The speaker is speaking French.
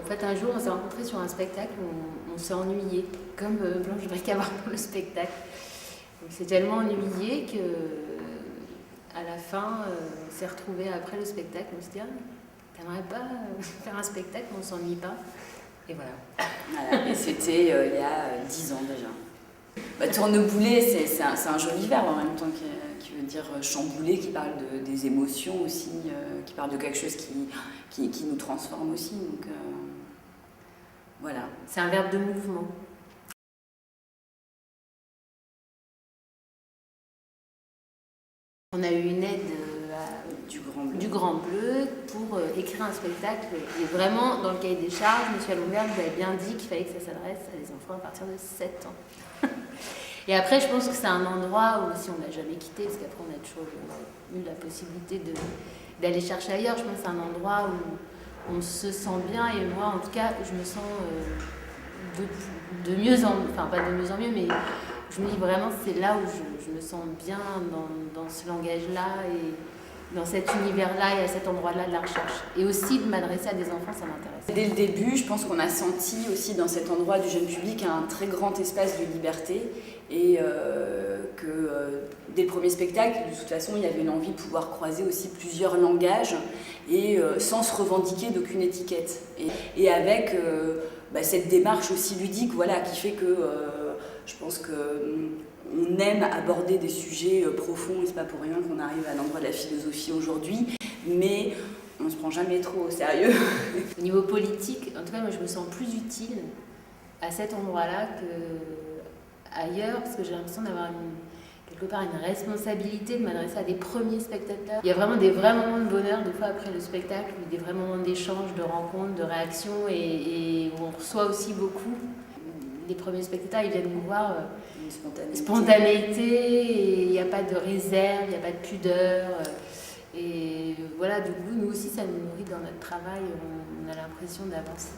En fait, un jour, on s'est rencontrés sur un spectacle où on s'est ennuyé, comme Blanche Bricavard pour le spectacle. On s'est tellement ennuyé que, à la fin, on s'est retrouvés après le spectacle. On se dit, t'aimerais pas faire un spectacle, on s'ennuie pas. Et voilà. Et c'était il y a 10 ans déjà. Tourneboulet, c'est un joli verbe en même temps qui veut dire chambouler, qui parle des émotions aussi, qui parle de quelque chose qui nous transforme aussi. Donc voilà. C'est un verbe de mouvement. On a eu une aide du Grand Bleu pour écrire un spectacle. Et vraiment, dans le cahier des charges, M. Alonberg nous avait bien dit qu'il fallait que ça s'adresse à des enfants à partir de 7 ans. Et après, je pense que c'est un endroit où, si on ne l'a jamais quitté, parce qu'après on a toujours eu la possibilité d'aller chercher ailleurs, je pense que c'est un endroit où on se sent bien. Et moi, en tout cas, je me sens de mieux en mieux, enfin pas de mieux en mieux, mais je me dis vraiment c'est là où je me sens bien dans ce langage-là et dans cet univers-là et à cet endroit-là de la recherche. Et aussi de m'adresser à des enfants, ça m'intéresse. Dès le début, je pense qu'on a senti aussi dans cet endroit du jeune public un très grand espace de liberté et que dès le premier spectacle, de toute façon, il y avait une envie de pouvoir croiser aussi plusieurs langages et sans se revendiquer d'aucune étiquette. Et avec cette démarche aussi ludique, voilà, qui fait que je pense qu'on aime aborder des sujets profonds et c'est pas pour rien qu'on arrive à l'endroit de la philosophie aujourd'hui, mais on se prend jamais trop au sérieux. Au niveau politique, en tout cas, moi je me sens plus utile à cet endroit-là qu'ailleurs, parce que j'ai l'impression d'avoir quelque part une responsabilité de m'adresser à des premiers spectateurs. Il y a vraiment des vrais moments de bonheur, des fois après le spectacle, des vrais moments d'échange, de rencontres, de réactions, et où on reçoit aussi beaucoup. Les premiers spectateurs, ils viennent nous voir Une spontanéité, il n'y a pas de réserve, il n'y a pas de pudeur. Et voilà, du coup, nous aussi, ça nous nourrit dans notre travail, on a l'impression d'avancer.